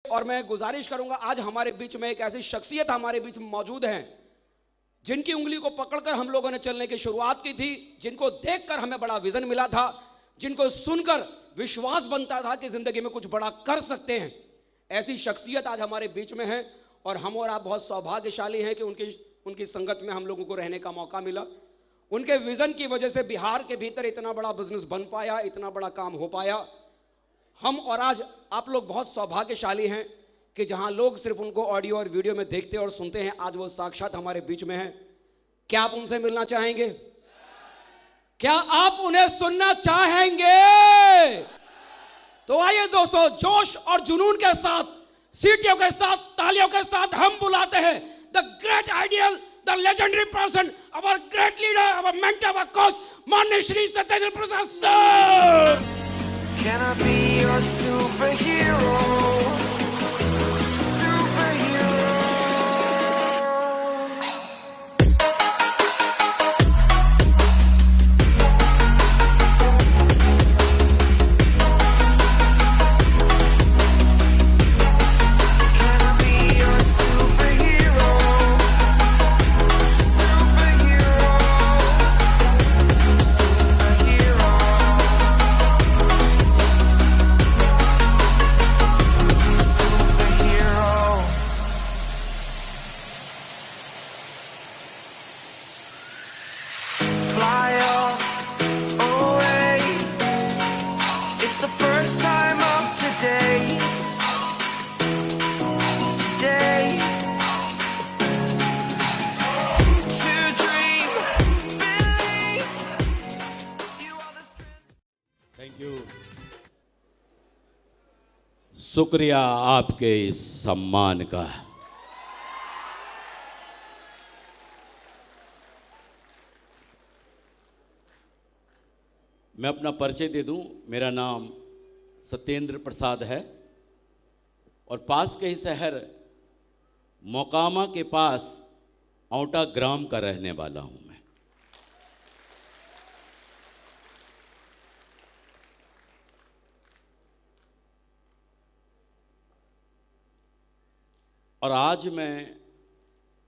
और मैं गुजारिश करूंगा, आज हमारे बीच में एक ऐसी शख्सियत हमारे बीच में मौजूद हैं जिनकी उंगली को पकड़कर हम लोगों ने चलने की शुरुआत की थी, जिनको देखकर हमें बड़ा विजन मिला था, जिनको सुनकर विश्वास बनता था कि जिंदगी में कुछ बड़ा कर सकते हैं। ऐसी शख्सियत आज हमारे बीच में है और हम और आप बहुत सौभाग्यशाली हैं कि उनकी संगत में हम लोगों को रहने का मौका मिला। उनके विजन की वजह से बिहार के भीतर इतना बड़ा बिजनेस बन पाया, इतना बड़ा काम हो पाया। हम और आज आप लोग बहुत सौभाग्यशाली हैं कि जहां लोग सिर्फ उनको ऑडियो और वीडियो में देखते और सुनते हैं, आज वो साक्षात हमारे बीच में हैं। क्या आप उनसे मिलना चाहेंगे? क्या आप उन्हें सुनना चाहेंगे? तो आइए दोस्तों, जोश और जुनून के साथ, सीटियों के साथ, तालियों के साथ हम बुलाते हैं the great ideal, the legendary person, our great leader, our mentor, our coach, माननीय श्री सत्येंद्र प्रसाद sir. Can I be your superhero? शुक्रिया आपके इस सम्मान का। मैं अपना परिचय दे दूं, मेरा नाम सत्येंद्र प्रसाद है और पास के ही शहर मोकामा के पास औंटा ग्राम का रहने वाला हूं मैं। और आज मैं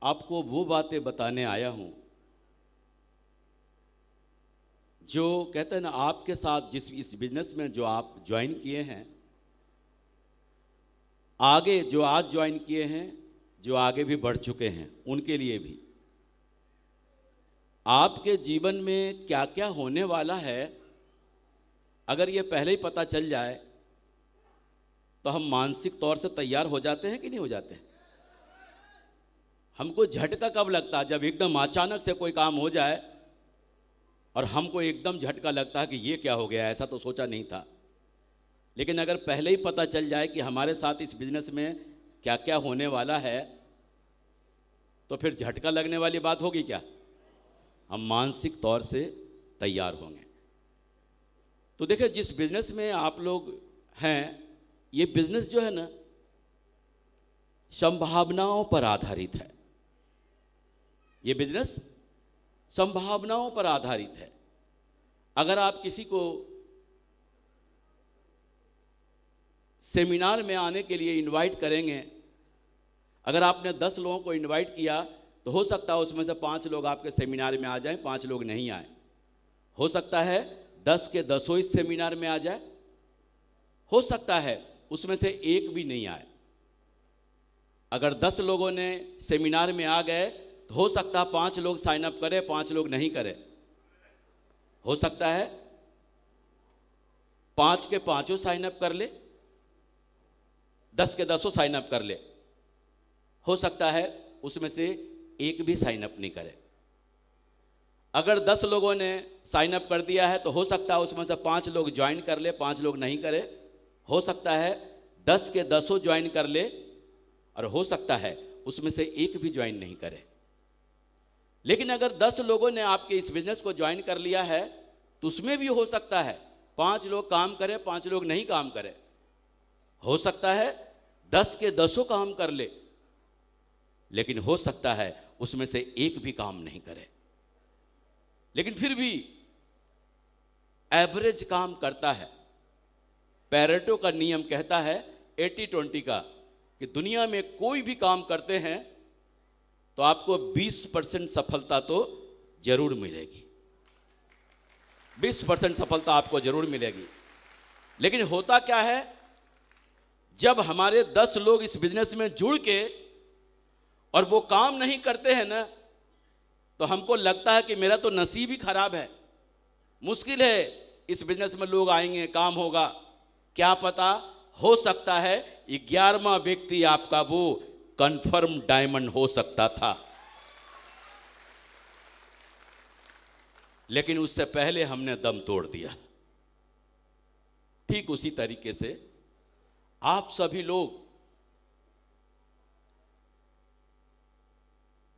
आपको वो बातें बताने आया हूं जो कहते हैं ना, आपके साथ इस बिजनेस में जो आप ज्वाइन किए हैं, आगे जो आज ज्वाइन किए हैं, जो आगे भी बढ़ चुके हैं, उनके लिए भी आपके जीवन में क्या क्या होने वाला है, अगर ये पहले ही पता चल जाए तो हम मानसिक तौर से तैयार हो जाते हैं कि नहीं हो जाते हैं? हमको झटका कब लगता है? जब एकदम अचानक से कोई काम हो जाए और हमको एकदम झटका लगता है कि ये क्या हो गया, ऐसा तो सोचा नहीं था। लेकिन अगर पहले ही पता चल जाए कि हमारे साथ इस बिजनेस में क्या क्या होने वाला है, तो फिर झटका लगने वाली बात होगी क्या? हम मानसिक तौर से तैयार होंगे। तो देखिए, जिस बिजनेस में आप लोग हैं, ये बिजनेस जो है ना, संभावनाओं पर आधारित है। ये बिजनेस संभावनाओं पर आधारित है। अगर आप किसी को सेमिनार में आने के लिए इनवाइट करेंगे, अगर आपने 10 लोगों को इनवाइट किया तो हो सकता है उसमें से 5 लोग आपके सेमिनार में आ जाएं, 5 लोग नहीं आए। हो सकता है 10 के 10 इस सेमिनार में आ जाए, हो सकता है उसमें से एक भी नहीं आए। अगर 10 लोगों ने सेमिनार में आ गए तो हो सकता है 5 लोग साइन अप करें, 5 लोग नहीं करें। हो सकता है 5 के 5 साइन अप कर ले, 10 के 10 साइन अप कर ले। हो सकता है उसमें से एक भी साइन अप नहीं करे। अगर 10 लोगों ने साइन अप कर दिया है तो हो सकता है उसमें से 5 लोग ज्वाइन कर ले, 5 लोग नहीं करे। हो सकता है 10 के 10 ज्वाइन कर ले और हो सकता है उसमें से एक भी ज्वाइन नहीं करे। लेकिन अगर 10 लोगों ने आपके इस बिजनेस को ज्वाइन कर लिया है तो उसमें भी हो सकता है 5 लोग काम करें, 5 लोग नहीं काम करें। हो सकता है 10 के 10 काम कर ले, लेकिन हो सकता है उसमें से एक भी काम नहीं करे। लेकिन फिर भी एवरेज काम करता है। पैरेटो का नियम कहता है 80-20 का, कि दुनिया में कोई भी काम करते हैं तो आपको 20% सफलता तो जरूर मिलेगी, 20% सफलता आपको जरूर मिलेगी। लेकिन होता क्या है, जब हमारे 10 लोग इस बिजनेस में जुड़ के और वो काम नहीं करते हैं ना, तो हमको लगता है कि मेरा तो नसीब ही खराब है, मुश्किल है इस बिजनेस में लोग आएंगे, काम होगा। क्या पता, हो सकता है 11वां व्यक्ति आपका वो कंफर्म डायमंड हो सकता था। लेकिन उससे पहले हमने दम तोड़ दिया। ठीक उसी तरीके से आप सभी लोग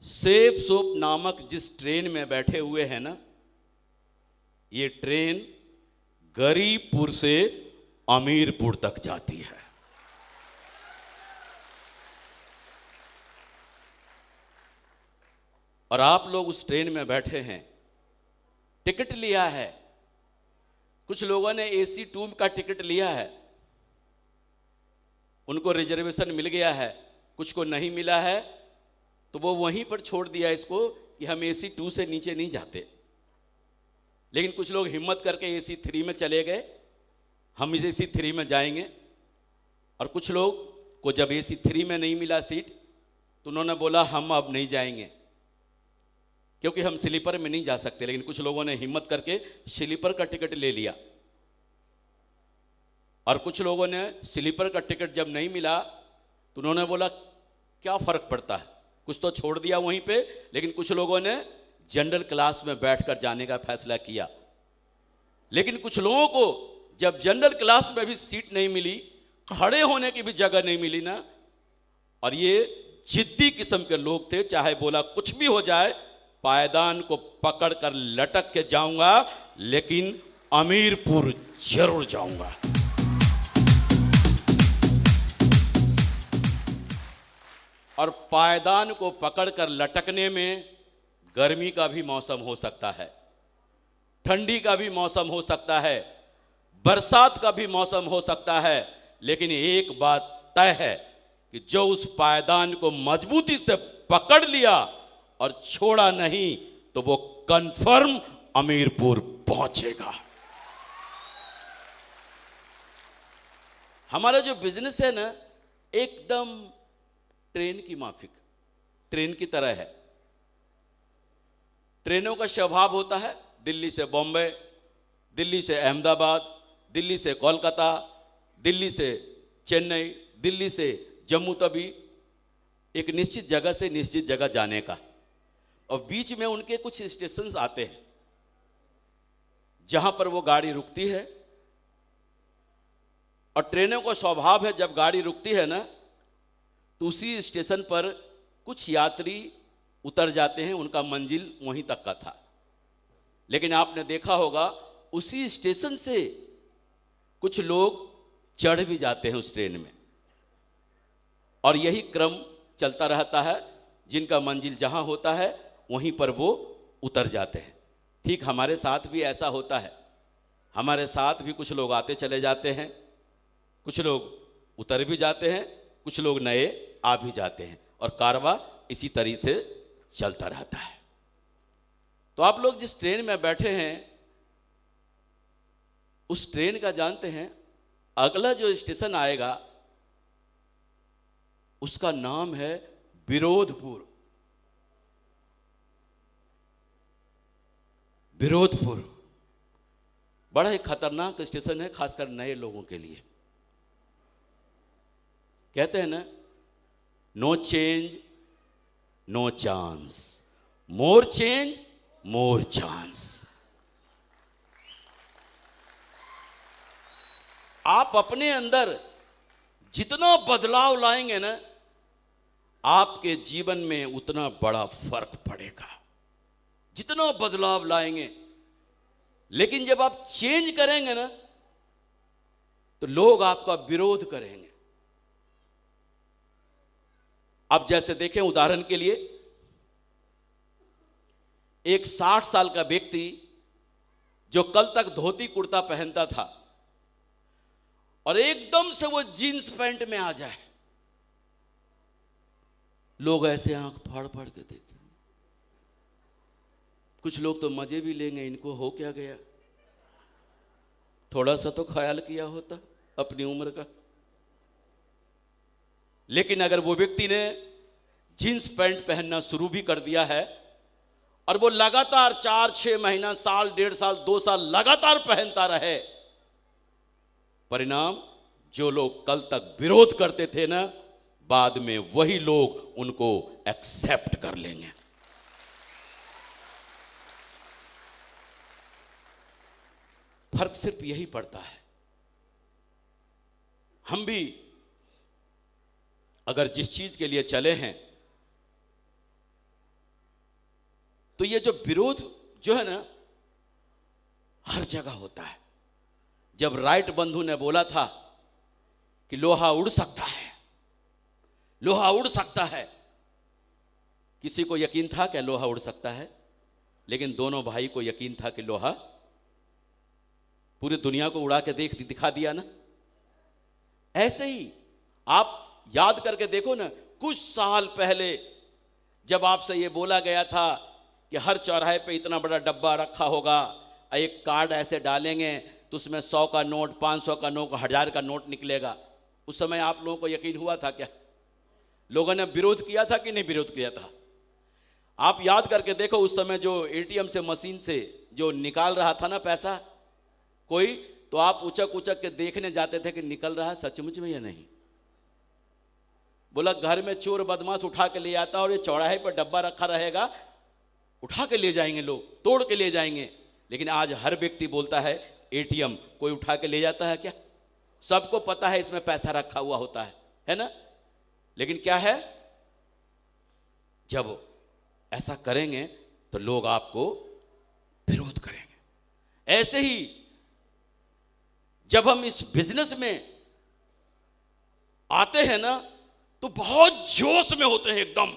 सेफ सोप नामक जिस ट्रेन में बैठे हुए हैं ना, ये ट्रेन गरीबपुर से अमीरपुर तक जाती है। और आप लोग उस ट्रेन में बैठे हैं, टिकट लिया है। कुछ लोगों ने AC 2 का टिकट लिया है, उनको रिजर्वेशन मिल गया है, कुछ को नहीं मिला है, तो वो वहीं पर छोड़ दिया इसको कि हम AC 2 से नीचे नहीं जाते। लेकिन कुछ लोग हिम्मत करके AC 3 में चले गए, हम इस AC 3 में जाएंगे। और कुछ लोग को जब AC 3 में नहीं मिला सीट, तो उन्होंने बोला हम अब नहीं जाएंगे, क्योंकि हम स्लीपर में नहीं जा सकते। लेकिन कुछ लोगों ने हिम्मत करके स्लीपर का टिकट ले लिया। और कुछ लोगों ने स्लीपर का टिकट जब नहीं मिला, तो उन्होंने बोला क्या फर्क पड़ता है, कुछ तो छोड़ दिया वहीं पे। लेकिन कुछ लोगों ने जनरल क्लास में बैठकर जाने का फैसला किया। लेकिन कुछ लोगों को जब जनरल क्लास में भी सीट नहीं मिली, खड़े होने की भी जगह नहीं मिली ना, और ये जिद्दी किस्म के लोग थे, चाहे बोला कुछ भी हो जाए, पायदान को पकड़कर लटक के जाऊंगा, लेकिन अमीरपुर जरूर जाऊंगा। और पायदान को पकड़कर लटकने में गर्मी का भी मौसम हो सकता है, ठंडी का भी मौसम हो सकता है, बरसात का भी मौसम हो सकता है। लेकिन एक बात तय है कि जो उस पायदान को मजबूती से पकड़ लिया और छोड़ा नहीं, तो वो कंफर्म अमीरपुर पहुंचेगा। हमारा जो बिजनेस है ना, एकदम ट्रेन की माफिक, ट्रेन की तरह है। ट्रेनों का स्वभाव होता है दिल्ली से बॉम्बे, दिल्ली से अहमदाबाद, दिल्ली से कोलकाता, दिल्ली से चेन्नई, दिल्ली से जम्मू तवी, एक निश्चित जगह से निश्चित जगह जाने का। और बीच में उनके कुछ स्टेशंस आते हैं जहां पर वो गाड़ी रुकती है। और ट्रेनों का स्वभाव है, जब गाड़ी रुकती है ना, तो उसी स्टेशन पर कुछ यात्री उतर जाते हैं, उनका मंजिल वहीं तक का था। लेकिन आपने देखा होगा उसी स्टेशन से कुछ लोग चढ़ भी जाते हैं उस ट्रेन में, और यही क्रम चलता रहता है। जिनका मंजिल जहां होता है वहीं पर वो उतर जाते हैं। ठीक हमारे साथ भी ऐसा होता है, हमारे साथ भी कुछ लोग आते चले जाते हैं, कुछ लोग उतर भी जाते हैं, कुछ लोग नए आ भी जाते हैं, और कारवां इसी तरीके से चलता रहता है। तो आप लोग जिस ट्रेन में बैठे हैं, उस ट्रेन का जानते हैं अगला जो स्टेशन आएगा उसका नाम है विरोधपुर। विरोधपुर बड़ा ही खतरनाक स्टेशन है, खासकर नए लोगों के लिए। कहते हैं ना, नो चेंज नो चांस, मोर चेंज मोर चांस। आप अपने अंदर जितना बदलाव लाएंगे ना, आपके जीवन में उतना बड़ा फर्क पड़ेगा, जितना बदलाव लाएंगे। लेकिन जब आप चेंज करेंगे ना, तो लोग आपका विरोध करेंगे। अब जैसे देखें उदाहरण के लिए, एक 60 साल का व्यक्ति जो कल तक धोती कुर्ता पहनता था और एकदम से वो जीन्स पैंट में आ जाए, लोग ऐसे आंख फाड़ फाड़ के देखे। कुछ लोग तो मजे भी लेंगे, इनको हो क्या गया, थोड़ा सा तो ख्याल किया होता अपनी उम्र का। लेकिन अगर वो व्यक्ति ने जींस पैंट पहनना शुरू भी कर दिया है और वो लगातार 4-6 महीना, साल, 1.5 साल, 2 साल लगातार पहनता रहे, परिणाम जो लोग कल तक विरोध करते थे ना, बाद में वही लोग उनको एक्सेप्ट कर लेंगे। फर्क सिर्फ यही पड़ता है। हम भी अगर जिस चीज के लिए चले हैं, तो ये जो विरोध जो है ना, हर जगह होता है। जब राइट बंधु ने बोला था कि लोहा उड़ सकता है, लोहा उड़ सकता है, किसी को यकीन था क्या लोहा उड़ सकता है? लेकिन दोनों भाई को यकीन था कि लोहा पूरी दुनिया को उड़ा के दिखा दिया ना। ऐसे ही आप याद करके देखो ना, कुछ साल पहले जब आपसे ये बोला गया था कि हर चौराहे पे इतना बड़ा डब्बा रखा होगा, एक कार्ड ऐसे डालेंगे तो उसमें 100 का नोट, 500 का नोट, 1000 का नोट निकलेगा। उस समय आप लोगों को यकीन हुआ था क्या? लोगों ने विरोध किया था कि नहीं विरोध किया था? आप याद करके देखो, उस समय जो एटीएम से, मशीन से जो निकाल रहा था ना पैसा कोई, तो आप उचक उचक के देखने जाते थे कि निकल रहा है सचमुच में या नहीं। बोला घर में चोर बदमाश उठा के ले आता और ये चौराहे पर डब्बा रखा रहेगा, उठा के ले जाएंगे लोग, तोड़ के ले जाएंगे। लेकिन आज हर व्यक्ति बोलता है एटीएम, कोई उठा के ले जाता है क्या? सबको पता है इसमें पैसा रखा हुआ होता है ना? लेकिन क्या है, जब ऐसा करेंगे तो लोग आपको विरोध करेंगे। ऐसे ही जब हम इस बिजनेस में आते हैं ना, तो बहुत जोश में होते हैं, एकदम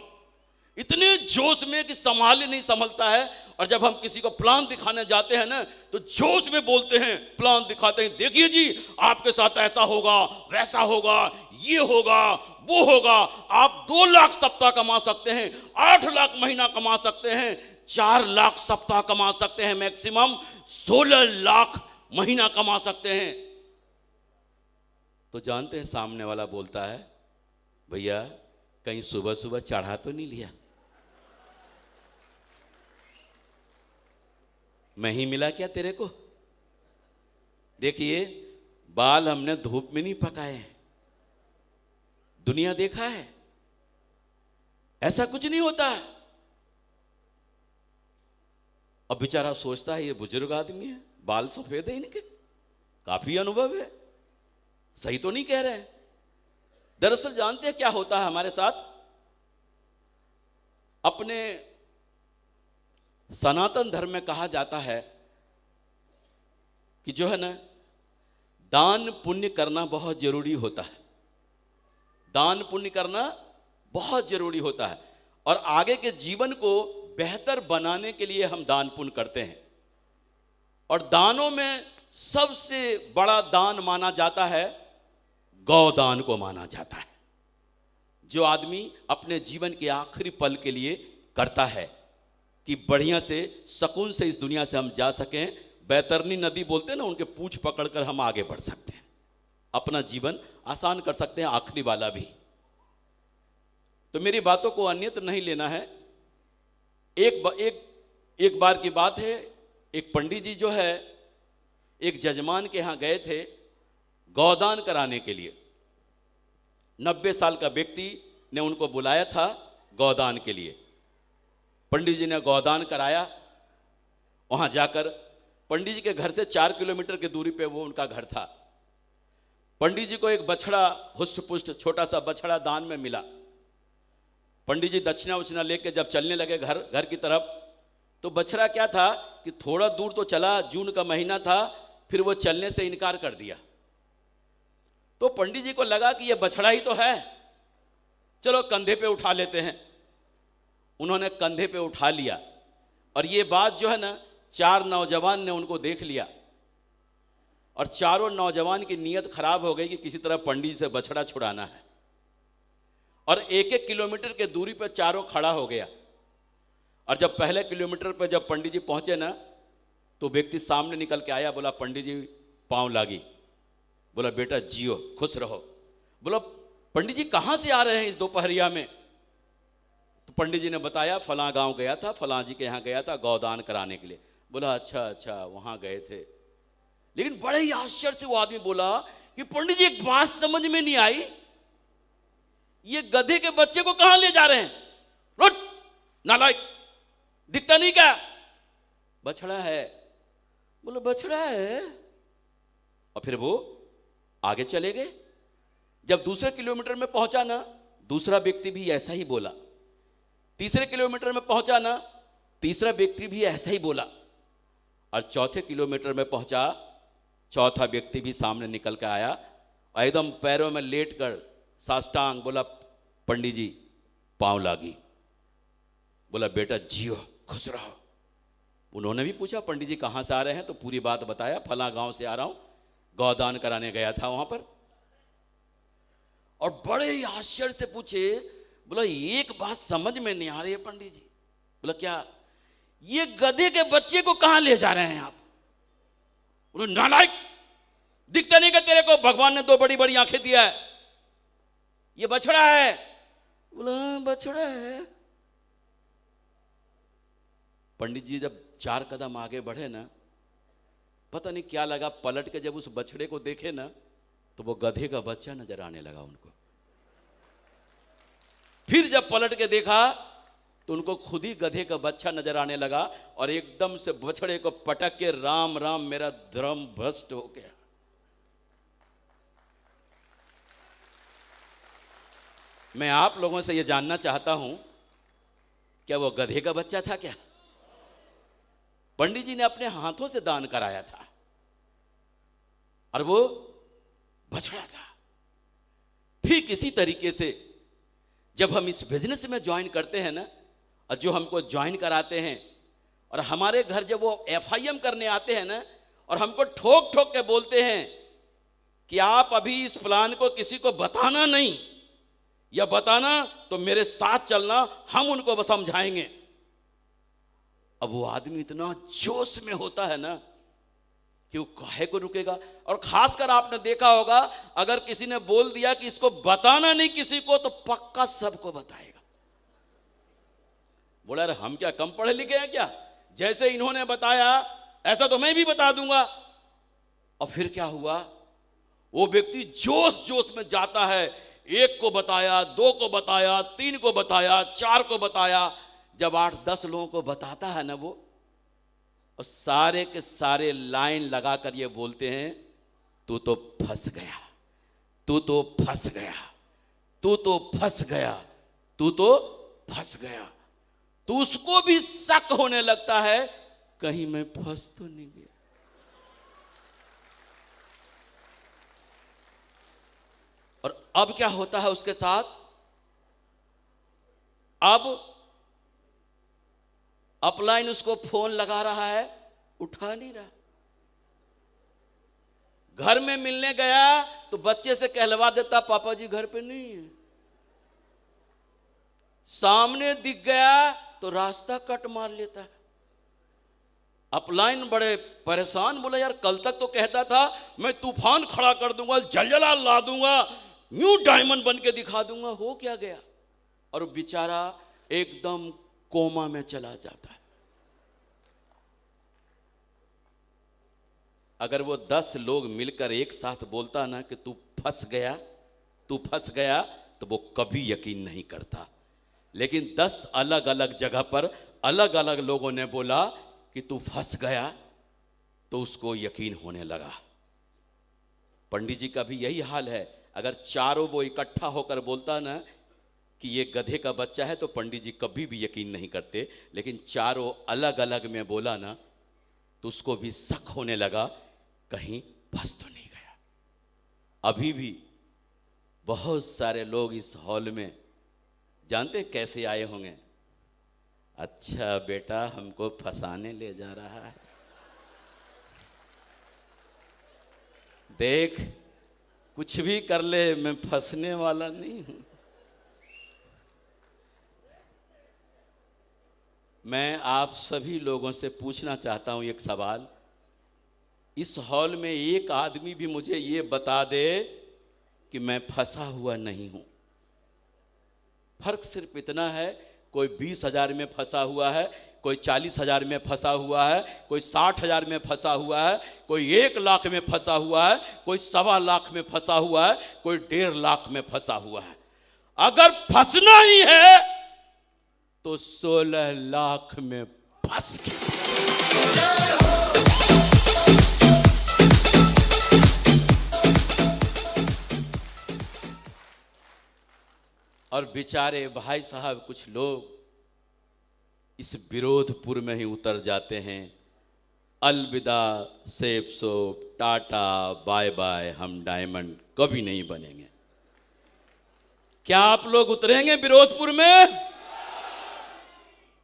इतने जोश में कि संभाल नहीं संभलता है। और जब हम किसी को प्लान दिखाने जाते हैं ना, तो जोश में बोलते हैं, प्लान दिखाते हैं, देखिए जी आपके साथ ऐसा होगा, वैसा होगा, ये होगा, वो होगा। आप 2 लाख सप्ताह कमा सकते हैं, 8 लाख महीना कमा सकते हैं, 4 लाख सप्ताह कमा सकते हैं, मैक्सिमम 16 लाख महीना कमा सकते हैं। तो जानते हैं सामने वाला बोलता है, भैया कहीं सुबह सुबह चढ़ा तो नहीं लिया, मैं ही मिला क्या तेरे को? देखिए बाल हमने धूप में नहीं पकाए हैं, दुनिया देखा है, ऐसा कुछ नहीं होता है। अब बेचारा सोचता है ये बुजुर्ग आदमी है, बाल सफेद है इनके, काफी अनुभव है, सही तो नहीं कह रहे हैं। दरअसल जानते हैं क्या होता है हमारे साथ? अपने सनातन धर्म में कहा जाता है कि जो है ना, दान पुण्य करना बहुत जरूरी होता है, दान पुण्य करना बहुत जरूरी होता है। और आगे के जीवन को बेहतर बनाने के लिए हम दान पुण्य करते हैं। और दानों में सबसे बड़ा दान माना जाता है, गौदान को माना जाता है। जो आदमी अपने जीवन के आखिरी पल के लिए करता है कि बढ़िया से सुकून से इस दुनिया से हम जा सकें, बैतरनी नदी बोलते हैं ना, उनके पूंछ पकड़कर हम आगे बढ़ सकते हैं, अपना जीवन आसान कर सकते हैं, आखिरी वाला भी। तो मेरी बातों को अन्यत्र नहीं लेना है। एक बार की बात है, एक पंडित जी जो है एक जजमान के यहाँ गए थे गौदान कराने के लिए। 90 साल का व्यक्ति ने उनको बुलाया था गौदान के लिए। पंडित जी ने गौदान कराया। वहाँ जाकर पंडित जी के घर से 4 किलोमीटर की दूरी पे वो उनका घर था। पंडित जी को एक बछड़ा, हुष्ट पुष्ट छोटा सा बछड़ा दान में मिला। पंडित जी दक्षिणा उछना लेके जब चलने लगे घर की तरफ, तो बछड़ा क्या था कि थोड़ा दूर तो चला, जून का महीना था, फिर वो चलने से इनकार कर दिया। तो पंडित जी को लगा कि ये बछड़ा ही तो है, चलो कंधे पे उठा लेते हैं। उन्होंने कंधे पे उठा लिया। और ये बात जो है ना, 4 नौजवान ने उनको देख लिया और चारों नौजवान की नीयत खराब हो गई कि किसी तरह पंडित जी से बछड़ा छुड़ाना है। और 1-1 किलोमीटर के दूरी पर चारों खड़ा हो गया। और जब पहले किलोमीटर पर जब पंडित जी पहुंचे ना, तो व्यक्ति सामने निकल के आया, बोला पंडित जी पाँव लागी। बोला बेटा जियो, खुश रहो। बोला पंडित जी कहाँ से आ रहे हैं इस दोपहरिया में? तो पंडित जी ने बताया फलां गांव गया था, फलां जी के यहाँ गया था गौदान कराने के लिए। बोला अच्छा अच्छा वहाँ गए थे। लेकिन बड़े ही आश्चर्य से वो आदमी बोला कि पंडित जी एक बात समझ में नहीं आई, ये गधे के बच्चे को कहाँ ले जा रहे हैं? लुट नालायक, दिखता नहीं क्या? बछड़ा है। बोला बछड़ा है। और फिर वो आगे चले गए। जब दूसरे किलोमीटर में पहुंचा ना, दूसरा व्यक्ति भी ऐसा ही बोला। तीसरे किलोमीटर में पहुंचा ना, तीसरा व्यक्ति भी ऐसा ही बोला। और चौथे किलोमीटर में पहुंचा, चौथा व्यक्ति भी सामने निकल कर आया और एकदम पैरों में लेटकर साष्टांग बोला पंडित जी पांव लागी। बोला बेटा जियो, खुश रहो। उन्होंने भी पूछा पंडित जी कहाँ से आ रहे हैं? तो पूरी बात बताया, फला गांव से आ रहा हूं, गौदान कराने गया था वहां पर। और बड़े ही आश्चर्य से पूछे, बोला एक बात समझ में नहीं आ रही है पंडित जी। बोला क्या? ये गधे के बच्चे को कहां ले जा रहे हैं आप? बोला नालायक, दिखता नहीं क्या तेरे को? भगवान ने 2 बड़ी बड़ी आंखें दिया है, ये बछड़ा है। बोला बछड़ा है। पंडित जी जब 4 कदम आगे बढ़े ना, पता नहीं क्या लगा, पलट के जब उस बछड़े को देखे ना, तो वो गधे का बच्चा नजर आने लगा उनको। फिर जब पलट के देखा तो उनको खुद ही गधे का बच्चा नजर आने लगा और एकदम से बछड़े को पटक के राम राम मेरा धर्म भ्रष्ट हो गया। मैं आप लोगों से यह जानना चाहता हूं, क्या वो गधे का बच्चा था क्या? पंडित जी ने अपने हाथों से दान कराया था और वो बछड़ा था। ठीक इसी तरीके से जब हम इस बिजनेस में ज्वाइन करते हैं ना, और जो हमको ज्वाइन कराते हैं और हमारे घर जब वो FIM करने आते हैं ना, और हमको ठोक ठोक के बोलते हैं कि आप अभी इस प्लान को किसी को बताना नहीं, या बताना तो मेरे साथ चलना, हम उनको समझाएंगे। अब वो आदमी इतना जोश में होता है ना कि वो काहे को रुकेगा। और खासकर आपने देखा होगा, अगर किसी ने बोल दिया कि इसको बताना नहीं किसी को, तो पक्का सबको बताएगा। बोला अरे हम क्या कम पढ़े लिखे हैं क्या? जैसे इन्होंने बताया ऐसा तो मैं भी बता दूंगा। और फिर क्या हुआ, वो व्यक्ति जोश जोश में जाता है, 1 को बताया, 2 को बताया, 3 को बताया, 4 को बताया। जब 8-10 लोगों को बताता है ना वो, और सारे के सारे लाइन लगाकर ये बोलते हैं तू तो फंस गया, तू तो फंस गया, तू तो फंस गया, तू तो फंस गया। तो उसको भी शक होने लगता है कहीं मैं फंस तो नहीं गया। और अब क्या होता है उसके साथ? अब अपलाइन उसको फोन लगा रहा है, उठा नहीं रहा। घर में मिलने गया तो बच्चे से कहलवा देता पापा जी घर पे नहीं है। सामने दिख गया तो रास्ता कट मार लेता है। अपलाइन बड़े परेशान, बोला यार कल तक तो कहता था मैं तूफान खड़ा कर दूंगा, जलजला ला दूंगा, न्यू डायमंड बन के दिखा दूंगा, हो क्या गया? और वो बेचारा एकदम कोमा में चला जाता है। अगर वो 10 लोग मिलकर एक साथ बोलता ना कि तू फंस गया, तू फंस गया, तो वो कभी यकीन नहीं करता। लेकिन 10 अलग अलग जगह पर अलग अलग लोगों ने बोला कि तू फंस गया, तो उसको यकीन होने लगा। पंडित जी का भी यही हाल है। अगर चारों वो इकट्ठा होकर बोलता ना कि ये गधे का बच्चा है, तो पंडित जी कभी भी यकीन नहीं करते। लेकिन चारों अलग अलग में बोला ना, तो उसको भी शक होने लगा कहीं फंस तो नहीं गया। अभी भी बहुत सारे लोग इस हॉल में जानते हैं कैसे आए होंगे? अच्छा बेटा हमको फंसाने ले जा रहा है, देख कुछ भी कर ले मैं फंसने वाला नहीं हूं। मैं आप सभी लोगों से पूछना चाहता हूं एक सवाल। इस हॉल में एक आदमी भी मुझे ये बता दे कि मैं फंसा हुआ नहीं हूं। फर्क सिर्फ इतना है, कोई 20,000 में फंसा हुआ है, कोई 40,000 में फंसा हुआ है, कोई 60,000 में फंसा हुआ है, कोई 1 लाख में फंसा हुआ है, कोई 1.25 लाख में फंसा हुआ है, कोई 1.5 लाख में फंसा हुआ है। अगर फंसना ही है तो 16 लाख में फंस गए। और बेचारे भाई साहब कुछ लोग इस विरोधपुर में ही उतर जाते हैं। अलविदा safe soap, tata bye bye, हम डायमंड कभी नहीं बनेंगे। क्या आप लोग उतरेंगे विरोधपुर में?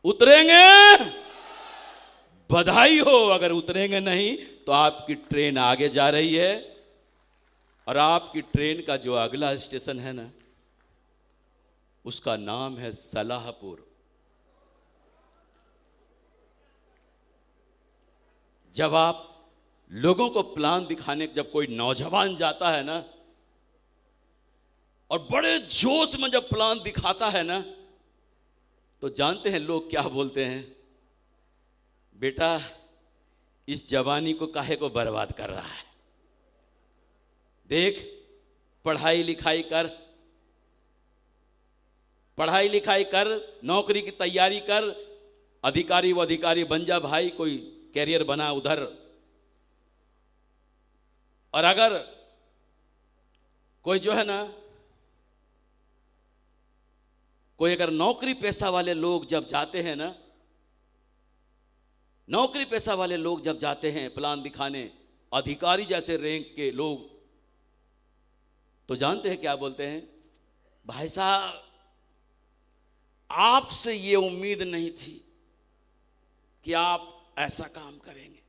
उतरेंगे? बधाई हो। अगर उतरेंगे नहीं तो आपकी ट्रेन आगे जा रही है, और आपकी ट्रेन का जो अगला स्टेशन है ना, उसका नाम है सलाहपुर। जब आप लोगों को प्लान दिखाने, जब कोई नौजवान जाता है ना और बड़े जोश में जब प्लान दिखाता है ना, तो जानते हैं लोग क्या बोलते हैं? बेटा, इस जवानी को काहे को बर्बाद कर रहा है? देख, पढ़ाई लिखाई कर, पढ़ाई लिखाई कर, नौकरी की तैयारी कर, अधिकारी व अधिकारी बन जा भाई, कोई कैरियर बना उधर। और अगर कोई जो है ना, कोई अगर नौकरी पेशा वाले लोग जब जाते हैं ना, नौकरी पेशा वाले लोग जब जाते हैं प्लान दिखाने, अधिकारी जैसे रैंक के लोग, तो जानते हैं क्या बोलते हैं? भाई साहब, आपसे ये उम्मीद नहीं थी कि आप ऐसा काम करेंगे।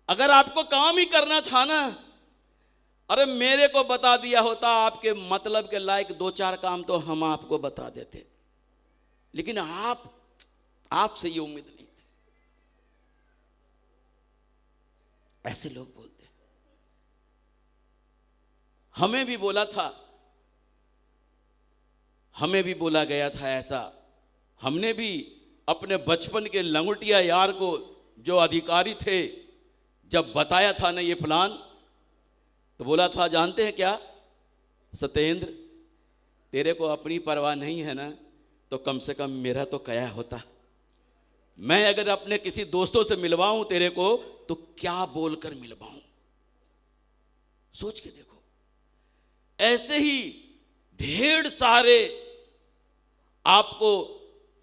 अगर आपको काम ही करना था ना, अरे मेरे को बता दिया होता, आपके मतलब के लायक 2-4 काम तो हम आपको बता देते, लेकिन आपसे ये उम्मीद नहीं थी। ऐसे लोग बोलते हैं। हमें भी बोला था, हमें भी बोला गया था ऐसा। हमने भी अपने बचपन के लंगोटिया यार को, जो अधिकारी थे, जब बताया था ना ये प्लान, तो बोला था, जानते हैं क्या सत्येंद्र, तेरे को अपनी परवाह नहीं है ना, तो कम से कम मेरा तो क्या होता। मैं अगर अपने किसी दोस्तों से मिलवाऊं तेरे को, तो क्या बोलकर मिलवाऊं? सोच के देखो। ऐसे ही ढेर सारे आपको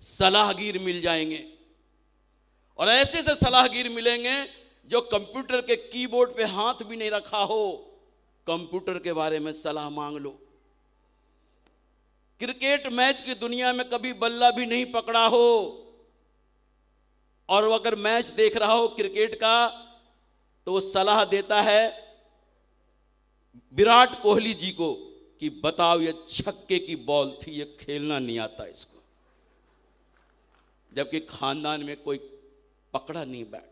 सलाहगीर मिल जाएंगे, और ऐसे से सलाहगीर मिलेंगे जो कंप्यूटर के कीबोर्ड पे हाथ भी नहीं रखा हो, कंप्यूटर के बारे में सलाह मांग लो। क्रिकेट मैच की दुनिया में कभी बल्ला भी नहीं पकड़ा हो, और अगर मैच देख रहा हो क्रिकेट का, तो वो सलाह देता है विराट कोहली जी को कि बताओ, ये छक्के की बॉल थी, ये खेलना नहीं आता इसको। जबकि खानदान में कोई पकड़ा नहीं बैट।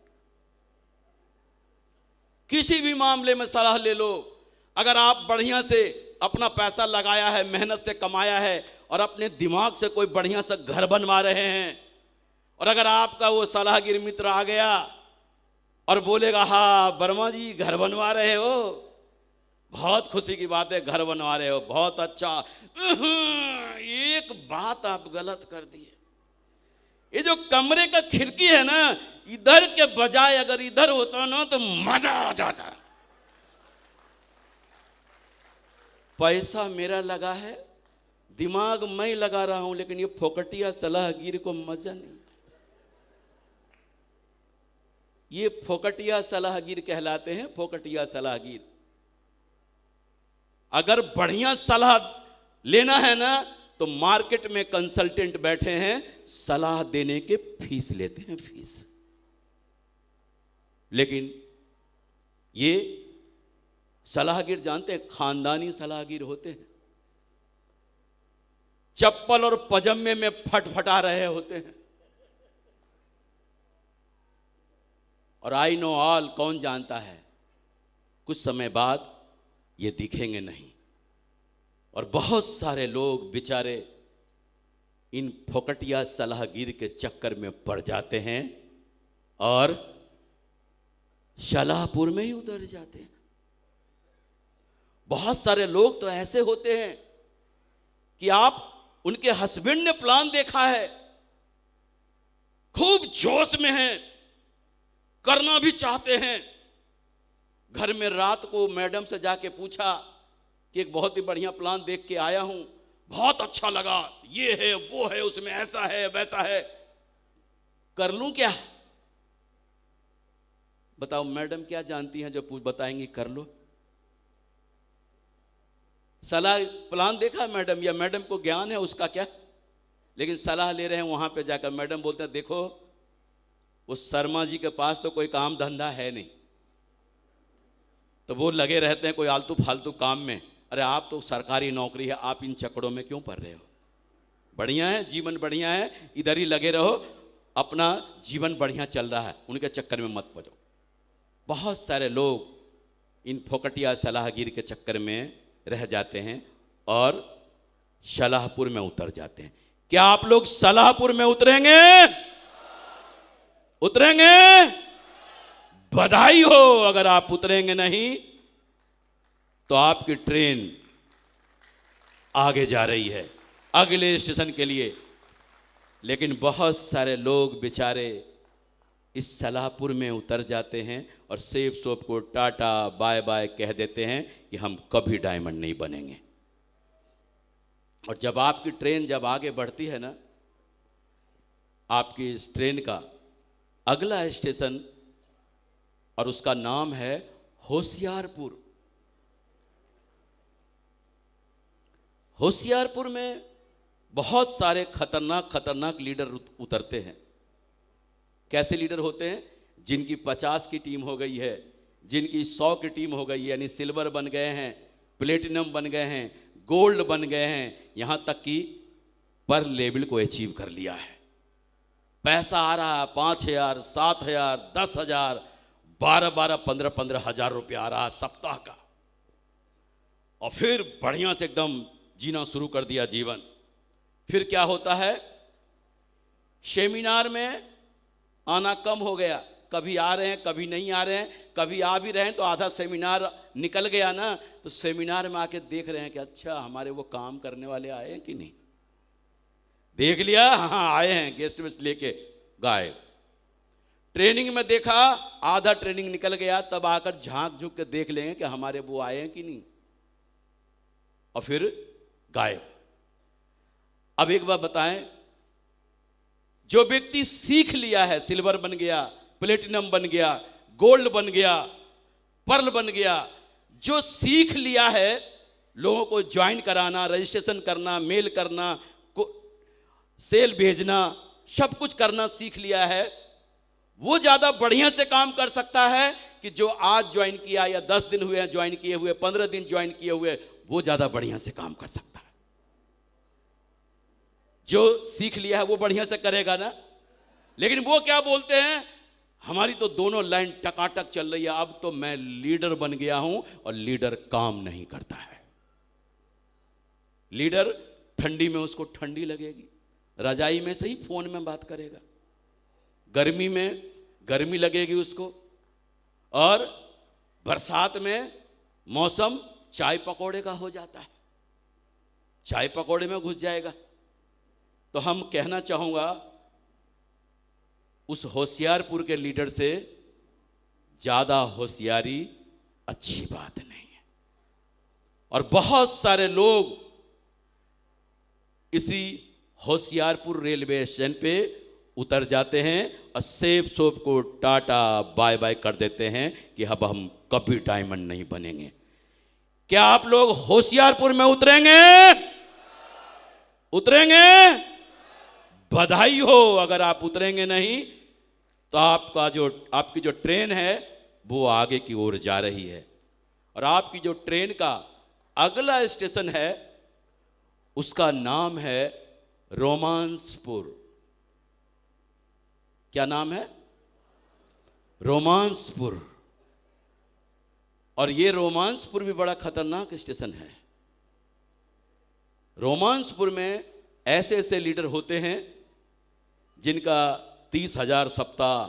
किसी भी मामले में सलाह ले लो। अगर आप बढ़िया से अपना पैसा लगाया है, मेहनत से कमाया है, और अपने दिमाग से कोई बढ़िया सा घर बनवा रहे हैं, और अगर आपका वो सलाहगीर मित्र आ गया और बोलेगा, हाँ वर्मा जी घर बनवा रहे हो, बहुत खुशी की बात है, घर बनवा रहे हो, बहुत अच्छा, एक बात आप गलत कर दिए। ये जो कमरे का खिड़की है ना, इधर के बजाय अगर इधर होता ना तो मजा आ जाता। पैसा मेरा लगा है, दिमाग मैं लगा रहा हूं, लेकिन ये फोकटिया सलाहगीर को मजा नहीं। ये फोकटिया सलाहगीर कहलाते हैं, फोकटिया सलाहगीर। अगर बढ़िया सलाह लेना है ना, तो मार्केट में कंसल्टेंट बैठे हैं, सलाह देने के फीस लेते हैं, फीस। लेकिन ये सलाहगीर जानते हैं, खानदानी सलाहगीर होते हैं। चप्पल और पजामे में फटफटा रहे होते हैं, और आई नो ऑल कौन जानता है, कुछ समय बाद ये दिखेंगे नहीं। और बहुत सारे लोग बेचारे इन फोकटिया सलाहगीर के चक्कर में पड़ जाते हैं और शालापुर में ही उतर जाते हैं। बहुत सारे लोग तो ऐसे होते हैं कि आप उनके हस्बैंड ने प्लान देखा है, खूब जोश में हैं, करना भी चाहते हैं। घर में रात को मैडम से जाके पूछा कि एक बहुत ही बढ़िया प्लान देख के आया हूं, बहुत अच्छा लगा, ये है वो है, उसमें ऐसा है वैसा है, कर लूं क्या? बताओ मैडम क्या जानती हैं जो बताएंगी कर लो? सलाह प्लान देखा मैडम, या मैडम को ज्ञान है उसका क्या, लेकिन सलाह ले रहे हैं वहां पे जाकर। मैडम बोलते हैं देखो उस शर्मा जी के पास तो कोई काम धंधा है नहीं, तो वो लगे रहते हैं कोई आलतू फालतू काम में। अरे आप तो सरकारी नौकरी है, आप इन चक्करों में क्यों पड़ रहे हो? बढ़िया है, जीवन बढ़िया है, इधर ही लगे रहो, अपना जीवन बढ़िया चल रहा है, उनके चक्कर में मत पड़ो। बहुत सारे लोग इन फोकटिया सलाहगीर के चक्कर में रह जाते हैं और शालापुर में उतर जाते हैं। क्या आप लोग शालापुर में उतरेंगे? उतरेंगे? बधाई हो। अगर आप उतरेंगे नहीं तो आपकी ट्रेन आगे जा रही है अगले स्टेशन के लिए। लेकिन बहुत सारे लोग बेचारे इस शालापुर में उतर जाते हैं और सेफ सोप को टाटा बाय बाय कह देते हैं कि हम कभी डायमंड नहीं बनेंगे। और जब आपकी ट्रेन जब आगे बढ़ती है ना, आपकी इस ट्रेन का अगला स्टेशन और उसका नाम है होशियारपुर। होशियारपुर में बहुत सारे खतरनाक खतरनाक लीडर उतरते हैं। कैसे लीडर होते हैं? जिनकी 50 की टीम हो गई है, जिनकी 100 की टीम हो गई है, यानी सिल्वर बन गए हैं, प्लेटिनम बन गए हैं, गोल्ड बन गए हैं, यहाँ तक कि पर लेवल को अचीव कर लिया है। पैसा आ रहा है 5,000, 7,000, 10,000, 12,12, 15,15 हजार रुपया आ रहा है सप्ताह का। और फिर बढ़िया से एकदम जीना शुरू कर दिया जीवन। फिर क्या होता है? सेमिनार में आना कम हो गया, कभी आ रहे हैं कभी नहीं आ रहे हैं, कभी आ भी रहे हैं तो आधा सेमिनार निकल गया ना, तो सेमिनार में आके देख रहे हैं कि अच्छा हमारे वो काम करने वाले आए हैं कि नहीं, देख लिया हाँ आए हैं, गेस्ट में लेके गायब। ट्रेनिंग में देखा आधा ट्रेनिंग निकल गया, तब आकर झांक झुक के देख लेंगे कि हमारे वो आए हैं कि नहीं, और फिर गायब। अब एक बात बताएं, जो व्यक्ति सीख लिया है, सिल्वर बन गया, प्लेटिनम बन गया, गोल्ड बन गया, पर्ल बन गया, जो सीख लिया है लोगों को ज्वाइन कराना, रजिस्ट्रेशन करना, मेल करना, सेल भेजना, सब कुछ करना सीख लिया है, वो ज्यादा बढ़िया से काम कर सकता है कि जो आज ज्वाइन किया या 10 दिन हुए हैं ज्वाइन किए हुए, 15 दिन ज्वाइन किए हुए, वो ज्यादा बढ़िया से काम कर सकता है। जो सीख लिया है वो बढ़िया से करेगा ना। लेकिन वो क्या बोलते हैं, हमारी तो दोनों लाइन टकाटक चल रही है, अब तो मैं लीडर बन गया हूं, और लीडर काम नहीं करता है। लीडर ठंडी में उसको ठंडी लगेगी, रजाई में से ही फोन में बात करेगा, गर्मी में गर्मी लगेगी उसको, और बरसात में मौसम चाय पकौड़े का हो जाता है, चाय पकौड़े में घुस जाएगा। तो हम कहना चाहूंगा उस होशियारपुर के लीडर से ज्यादा होशियारी अच्छी बात नहीं है। और बहुत सारे लोग इसी होशियारपुर रेलवे स्टेशन पे उतर जाते हैं और सेफ सोप को टाटा बाय बाय कर देते हैं कि अब हम कभी डायमंड नहीं बनेंगे। क्या आप लोग होशियारपुर में उतरेंगे? उतरेंगे? बधाई हो। अगर आप उतरेंगे नहीं तो आपकी जो ट्रेन है वो आगे की ओर जा रही है, और आपकी जो ट्रेन का अगला स्टेशन है उसका नाम है रोमांसपुर। क्या नाम है? रोमांसपुर। और ये रोमांसपुर भी बड़ा खतरनाक स्टेशन है। रोमांसपुर में ऐसे ऐसे लीडर होते हैं जिनका 30,000 सप्ताह,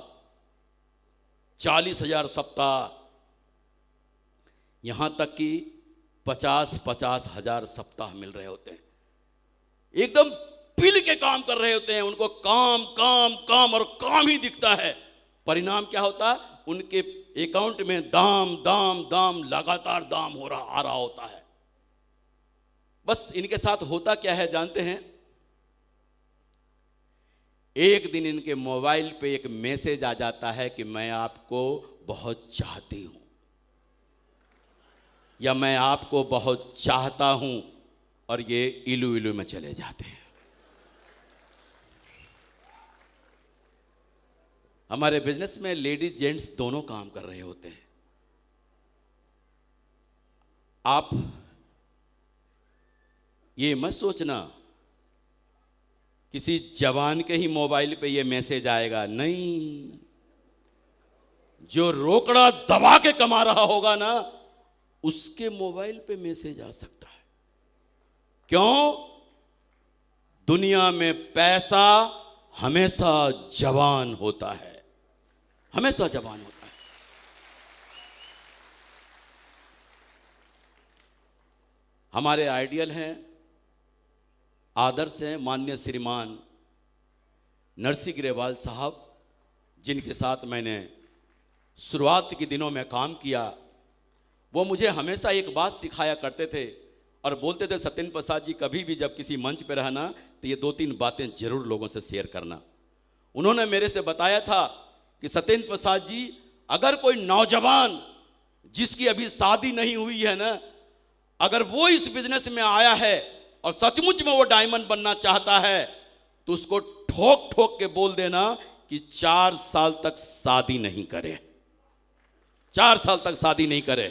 40,000 सप्ताह, यहां तक कि 50-50 हजार सप्ताह मिल रहे होते हैं। एकदम पिल के काम कर रहे होते हैं, उनको काम काम काम और काम ही दिखता है। परिणाम क्या होता है? उनके अकाउंट में दाम दाम दाम लगातार दाम आ रहा होता है। बस इनके साथ होता क्या है जानते हैं? एक दिन इनके मोबाइल पे एक मैसेज आ जाता है कि मैं आपको बहुत चाहती हूं, या मैं आपको बहुत चाहता हूं, और ये इलू इलू में चले जाते हैं। हमारे बिजनेस में लेडीज जेंट्स दोनों काम कर रहे होते हैं। आप ये मत सोचना किसी जवान के ही मोबाइल पे ये मैसेज आएगा, नहीं। जो रोकड़ा दबा के कमा रहा होगा ना, उसके मोबाइल पे मैसेज आ सकता है। क्यों? दुनिया में पैसा हमेशा जवान होता है, हमेशा जवान होता है। हमारे आइडियल हैं, आदर्श हैं माननीय श्रीमान नरसिंह ग्रेवाल साहब, जिनके साथ मैंने शुरुआत के दिनों में काम किया। वो मुझे हमेशा एक बात सिखाया करते थे और बोलते थे, सत्येंद्र प्रसाद जी कभी भी जब किसी मंच पर रहना तो ये 2-3 बातें जरूर लोगों से शेयर करना। उन्होंने मेरे से बताया था कि सत्येंद्र प्रसाद जी, अगर कोई नौजवान जिसकी अभी शादी नहीं हुई है ना, अगर वो इस बिजनेस में आया है और सचमुच में वो डायमंड बनना चाहता है, तो उसको ठोक ठोक के बोल देना कि 4 साल तक शादी नहीं करे, 4 साल तक शादी नहीं करे।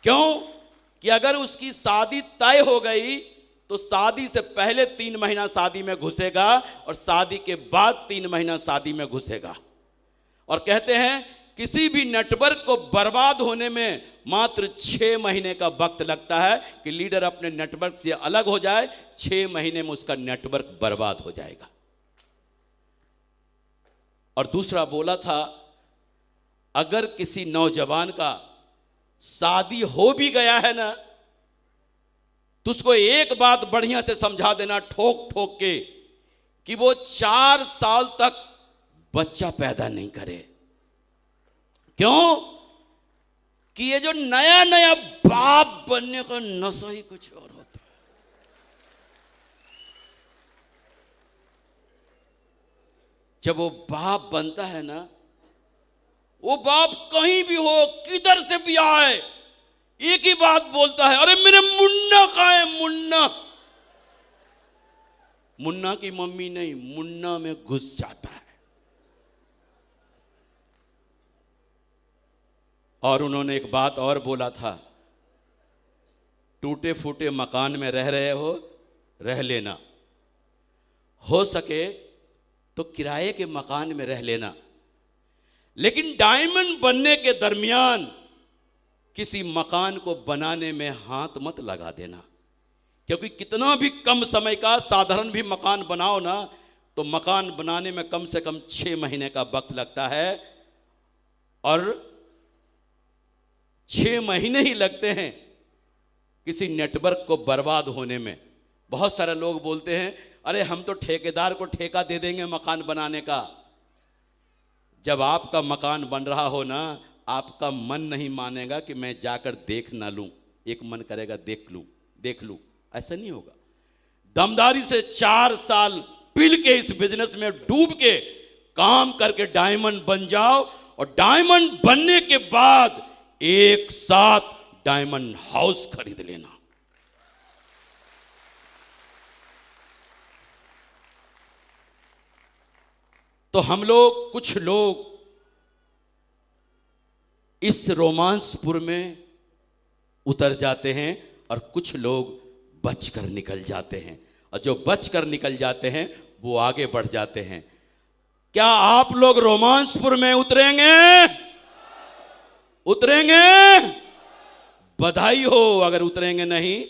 क्यों? कि अगर उसकी शादी तय हो गई तो शादी से पहले 3 महीना शादी में घुसेगा और शादी के बाद 3 महीना शादी में घुसेगा। और कहते हैं किसी भी नेटवर्क को बर्बाद होने में मात्र 6 महीने का वक्त लगता है कि लीडर अपने नेटवर्क से अलग हो जाए, 6 महीने में उसका नेटवर्क बर्बाद हो जाएगा। और दूसरा बोला था, अगर किसी नौजवान का शादी हो भी गया है ना, तो उसको एक बात बढ़िया से समझा देना ठोक ठोक के कि वो 4 साल तक बच्चा पैदा नहीं करे। क्यों? कि ये जो नया नया बाप बनने का नशा ही कुछ और होता है। जब वो बाप बनता है ना, वो बाप कहीं भी हो, किधर से भी आए, एक ही बात बोलता है, अरे मेरे मुन्ना कहाँ है? मुन्ना। मुन्ना की मम्मी नहीं, मुन्ना में घुस जाता है। और उन्होंने एक बात और बोला था, टूटे फूटे मकान में रह रहे हो, रह लेना, हो सके तो किराए के मकान में रह लेना, लेकिन डायमंड बनने के दरमियान किसी मकान को बनाने में हाथ मत लगा देना। क्योंकि कितना भी कम समय का साधारण भी मकान बनाओ ना, तो मकान बनाने में कम से कम 6 महीने का वक्त लगता है, और 6 महीने ही लगते हैं किसी नेटवर्क को बर्बाद होने में। बहुत सारे लोग बोलते हैं, अरे हम तो ठेकेदार को ठेका दे देंगे मकान बनाने का। जब आपका मकान बन रहा हो ना, आपका मन नहीं मानेगा कि मैं जाकर देख ना लूं, एक मन करेगा देख लूं। ऐसा नहीं होगा। दमदारी से 4 साल पिल के इस बिजनेस में डूब के काम करके डायमंड बन जाओ, और डायमंड बनने के बाद एक साथ डायमंड हाउस खरीद लेना। तो हम लोग, कुछ लोग इस रोमांसपुर में उतर जाते हैं और कुछ लोग बचकर निकल जाते हैं, और जो बचकर निकल जाते हैं वो आगे बढ़ जाते हैं। क्या आप लोग रोमांसपुर में उतरेंगे? उतरेंगे? बधाई हो। अगर उतरेंगे नहीं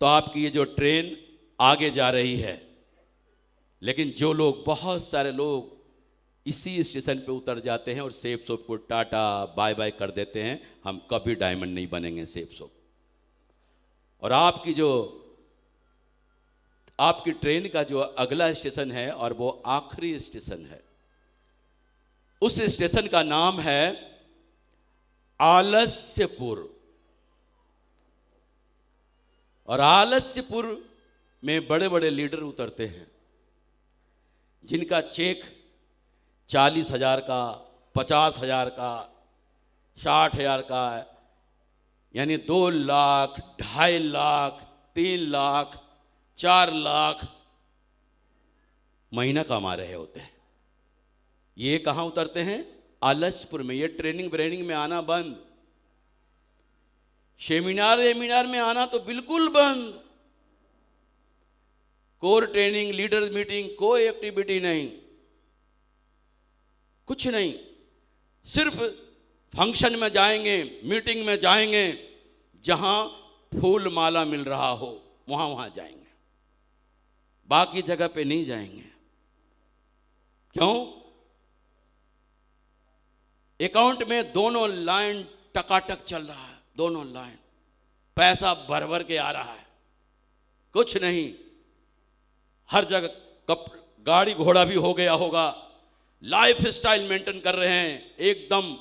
तो आपकी ये जो ट्रेन आगे जा रही है। लेकिन जो लोग, बहुत सारे लोग इसी स्टेशन पे उतर जाते हैं और सेफ सोप को टाटा बाय बाय कर देते हैं, हम कभी डायमंड नहीं बनेंगे सेफ सोप। और आपकी ट्रेन का जो अगला स्टेशन है और वो आखिरी स्टेशन है, उस स्टेशन का नाम है आलस्यपुर। और आलस्यपुर में बड़े बड़े लीडर उतरते हैं जिनका चेक 40,000 का, 50,000 का, 60,000 का, यानी 2 लाख, 2.5 लाख, 3 लाख, 4 लाख महीना कमा रहे होते हैं। ये कहां उतरते हैं? आलस्यपुर में। ये ट्रेनिंग ब्रेनिंग में आना बंद, सेमिनार में आना तो बिल्कुल बंद। कोर ट्रेनिंग, लीडर्स मीटिंग, कोई एक्टिविटी नहीं, कुछ नहीं। सिर्फ फंक्शन में जाएंगे, मीटिंग में जाएंगे, जहां फूल माला मिल रहा हो वहां जाएंगे, बाकी जगह पे नहीं जाएंगे। क्यों? अकाउंट में दोनों लाइन टकाटक चल रहा है, दोनों लाइन, पैसा भर भर के आ रहा है, कुछ नहीं। हर जगह गाड़ी घोड़ा भी हो गया होगा, लाइफ स्टाइल मेंटेन कर रहे हैं एकदम।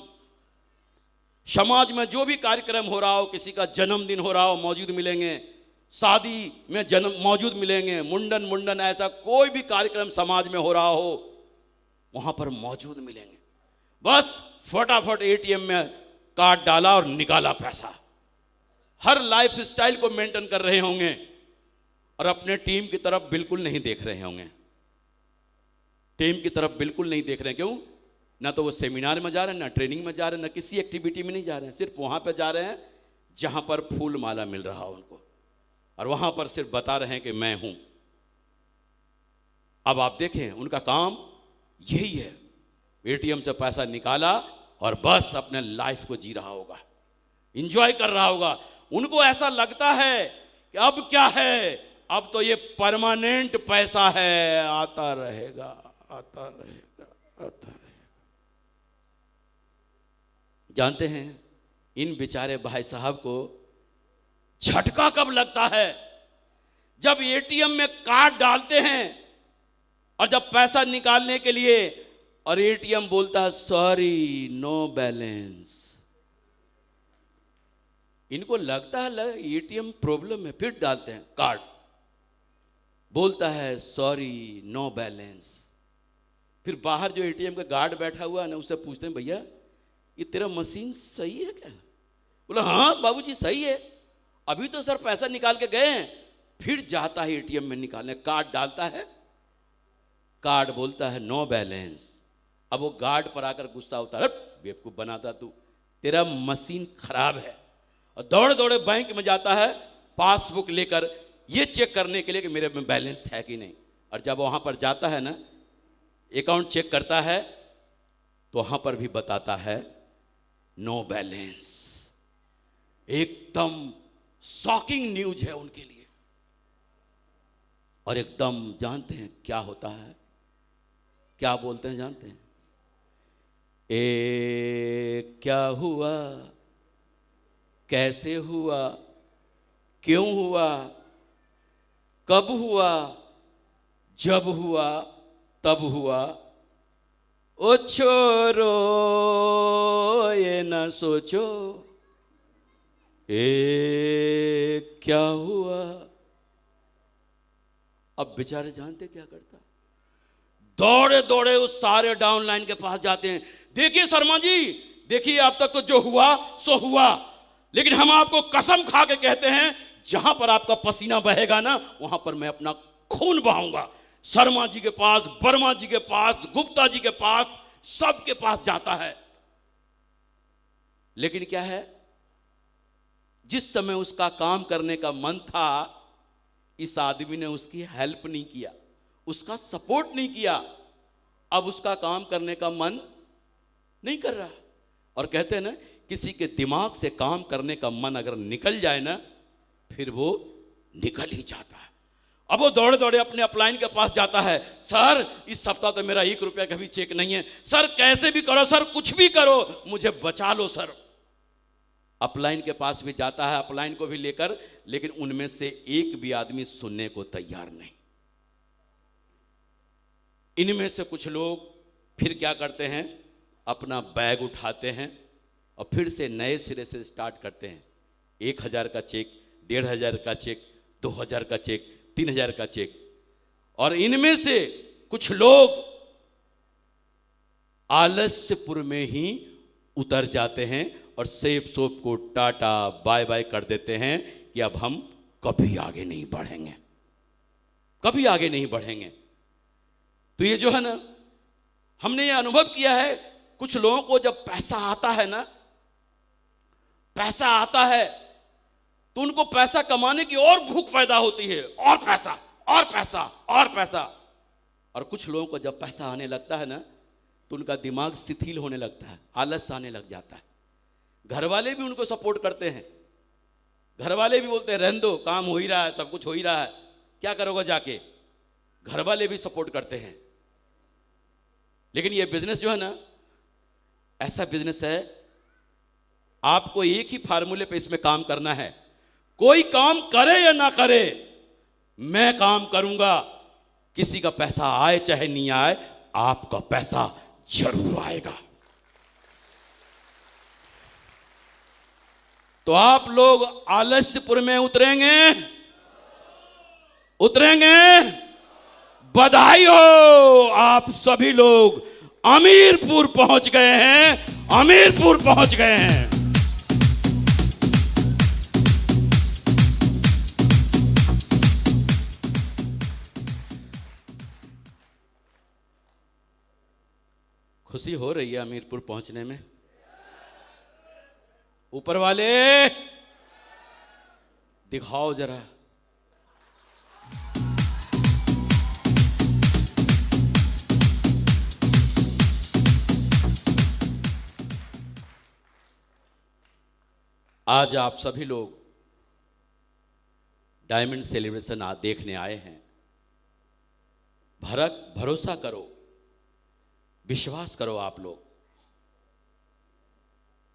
समाज में जो भी कार्यक्रम हो रहा हो, किसी का जन्मदिन हो रहा हो मौजूद मिलेंगे, शादी में मौजूद मिलेंगे, मुंडन ऐसा कोई भी कार्यक्रम समाज में हो रहा हो वहां पर मौजूद मिलेंगे। बस फटाफट एटीएम में कार्ड डाला और निकाला पैसा। हर लाइफ स्टाइल को मेंटेन कर रहे होंगे और अपने टीम की तरफ बिल्कुल नहीं देख रहे होंगे। टीम की तरफ बिल्कुल नहीं देख रहे हैं। क्यों? ना तो वो सेमिनार में जा रहे हैं, ना ट्रेनिंग में जा रहे हैं, ना किसी एक्टिविटी में नहीं जा रहे हैं। सिर्फ वहां पे जा रहे हैं जहां पर फूल माला मिल रहा हो उनको, और वहां पर सिर्फ बता रहे हैं कि मैं हूं। अब आप देखें, उनका काम यही है, एटीएम से पैसा निकाला और बस अपने लाइफ को जी रहा होगा, एंजॉय कर रहा होगा। उनको ऐसा लगता है कि अब क्या है, अब तो ये परमानेंट पैसा है, आता रहेगा, आता रहेगा, आता रहेगा। जानते हैं इन बेचारे भाई साहब को झटका कब लगता है? जब एटीएम में कार्ड डालते हैं और जब पैसा निकालने के लिए, और एटीएम बोलता है सॉरी नो बैलेंस। इनको लगता है एटीएम प्रॉब्लम है, फिर डालते हैं कार्ड, बोलता है सॉरी नो बैलेंस। फिर बाहर जो एटीएम का गार्ड बैठा हुआ है ना, उससे पूछते हैं भैया ये तेरा मशीन सही है क्या? बोला हाँ बाबूजी सही है, अभी तो सर पैसा निकाल के गए हैं। फिर जाता है एटीएम में निकालने, कार्ड डालता है, कार्ड बोलता है नो बैलेंस। अब वो गार्ड पर आकर गुस्सा होता है, बेवकूफ बनाता तू, तेरा मशीन खराब है। और दौड़े दौड़े बैंक में जाता है पासबुक लेकर, ये चेक करने के लिए कि मेरे में बैलेंस है कि नहीं। और जब वहां पर जाता है ना, अकाउंट चेक करता है, तो वहां पर भी बताता है नो बैलेंस। एकदम शॉकिंग न्यूज है उनके लिए। और एकदम जानते हैं क्या होता है, क्या बोलते हैं जानते हैं? क्या हुआ, कैसे हुआ, क्यों हुआ, कब हुआ, जब हुआ, तब हुआ, ओ छोरो ये ना सोचो क्या हुआ। अब बेचारे जानते क्या करता, दौड़े दौड़े उस सारे डाउन लाइन के पास जाते हैं। देखिए शर्मा जी, देखिए अब तक तो जो हुआ सो हुआ, लेकिन हम आपको कसम खा के कहते हैं जहां पर आपका पसीना बहेगा ना, वहां पर मैं अपना खून बहाऊंगा। शर्मा जी के पास, वर्मा जी के पास, गुप्ता जी के पास, सबके पास जाता है। लेकिन क्या है, जिस समय उसका काम करने का मन था, इस आदमी ने उसकी हेल्प नहीं किया, उसका सपोर्ट नहीं किया। अब उसका काम करने का मन नहीं कर रहा। और कहते हैं ना, किसी के दिमाग से काम करने का मन अगर निकल जाए ना, फिर वो निकल ही जाता है। अब वो दौड़े दौड़े अपने अपलाइन के पास जाता है, सर इस सप्ताह तो मेरा 1 रुपया का भी चेक नहीं है, सर कैसे भी करो, सर कुछ भी करो, मुझे बचा लो सर। अपलाइन के पास भी जाता है, अपलाइन को भी लेकर, लेकिन उनमें से एक भी आदमी सुनने को तैयार नहीं। इनमें से कुछ लोग फिर क्या करते हैं, अपना बैग उठाते हैं और फिर से नए सिरे से स्टार्ट करते हैं। 1000 का चेक, 1500 का चेक, 2000 का चेक, 3000 का चेक। और इनमें से कुछ लोग आलस्यपुर में ही उतर जाते हैं और सेब सोप को टाटा बाय बाय कर देते हैं कि अब हम कभी आगे नहीं बढ़ेंगे, कभी आगे नहीं बढ़ेंगे। तो ये जो है ना, हमने ये अनुभव किया है, कुछ लोगों को जब पैसा आता है ना, पैसा आता है तो उनको पैसा कमाने की और भूख पैदा होती है, और पैसा और पैसा और पैसा। और कुछ लोगों को जब पैसा आने लगता है ना, तो उनका दिमाग शिथिल होने लगता है, आलस आने लग जाता है। घर वाले भी उनको सपोर्ट करते हैं, घर वाले भी बोलते हैं रहने दो, काम हो ही रहा है, सब कुछ हो ही रहा है, क्या करोगे जाके। घर वाले भी सपोर्ट करते हैं। लेकिन ये बिजनेस जो है ना, ऐसा बिजनेस है, आपको एक ही फार्मूले पे इसमें काम करना है। कोई काम करे या ना करे, मैं काम करूंगा। किसी का पैसा आए चाहे नहीं आए, आपका पैसा जरूर आएगा। तो आप लोग आलस्यपुर में उतरेंगे, उतरेंगे। बधाई हो, आप सभी लोग अमीरपुर पहुंच गए हैं, अमीरपुर पहुंच गए हैं। खुशी हो रही है अमीरपुर पहुंचने में? ऊपर वाले दिखाओ जरा। आज आप सभी लोग डायमंड सेलिब्रेशन देखने आए हैं। भरोसा करो, विश्वास करो। आप लोग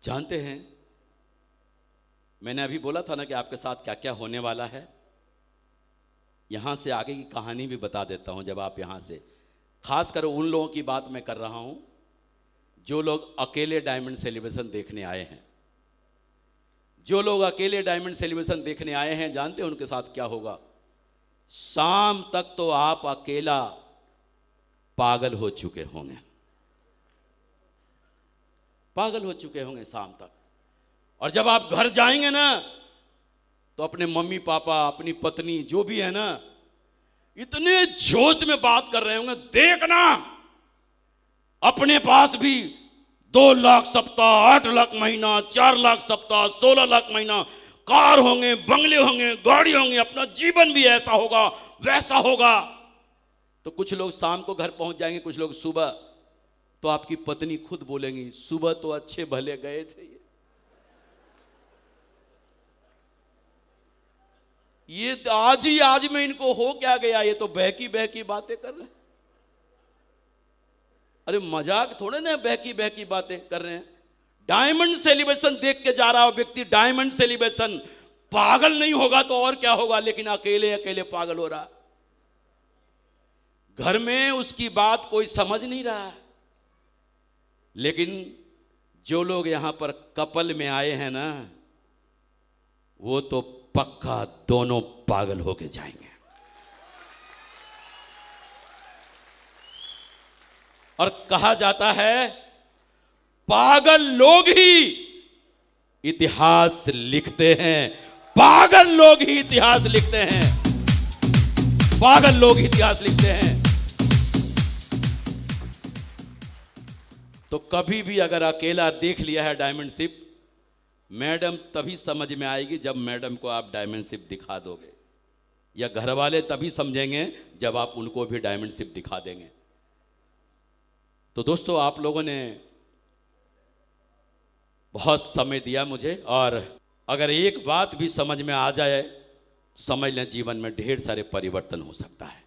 जानते हैं, मैंने अभी बोला था ना कि आपके साथ क्या क्या होने वाला है। यहां से आगे की कहानी भी बता देता हूं। जब आप यहां से, खासकर उन लोगों की बात मैं कर रहा हूं जो लोग अकेले डायमंड सेलिब्रेशन देखने आए हैं। जो लोग अकेले डायमंड सेलिब्रेशन देखने आए हैं, जानते हैं उनके साथ क्या होगा? शाम तक तो आप अकेला पागल हो चुके होंगे, पागल हो चुके होंगे शाम तक। और जब आप घर जाएंगे ना, तो अपने मम्मी पापा, अपनी पत्नी जो भी है ना, इतने जोश में बात कर रहे होंगे, देखना अपने पास भी 2 लाख सप्ताह, 8 लाख महीना, 4 लाख सप्ताह, 16 लाख महीना, कार होंगे, बंगले होंगे, गाड़ी होंगे, अपना जीवन भी ऐसा होगा वैसा होगा। तो कुछ लोग शाम को घर पहुंच जाएंगे, कुछ लोग सुबह। तो आपकी पत्नी खुद बोलेंगी, सुबह तो अच्छे भले गए थे, ये आज ही आज में इनको हो क्या गया, ये तो बहकी बहकी बातें कर रहे हैं। अरे मजाक थोड़े ना, बहकी बहकी बातें कर रहे हैं। डायमंड सेलिब्रेशन देख के जा रहा हो व्यक्ति, डायमंड सेलिब्रेशन, पागल नहीं होगा तो और क्या होगा। लेकिन अकेले अकेले पागल हो रहा, घर में उसकी बात कोई समझ नहीं रहा। लेकिन जो लोग यहां पर कपल में आए हैं ना, वो तो पक्का दोनों पागल होके जाएंगे। और कहा जाता है, पागल लोग ही इतिहास लिखते हैं, पागल लोग ही इतिहास लिखते हैं, पागल लोग इतिहास लिखते हैं। तो कभी भी अगर अकेला देख लिया है डायमंड शिप, मैडम तभी समझ में आएगी जब मैडम को आप डायमंड शिप दिखा दोगे, या घर वाले तभी समझेंगे जब आप उनको भी डायमंड शिप दिखा देंगे। तो दोस्तों, आप लोगों ने बहुत समय दिया मुझे, और अगर एक बात भी समझ में आ जाए तो समझ लें जीवन में ढेर सारे परिवर्तन हो सकता है।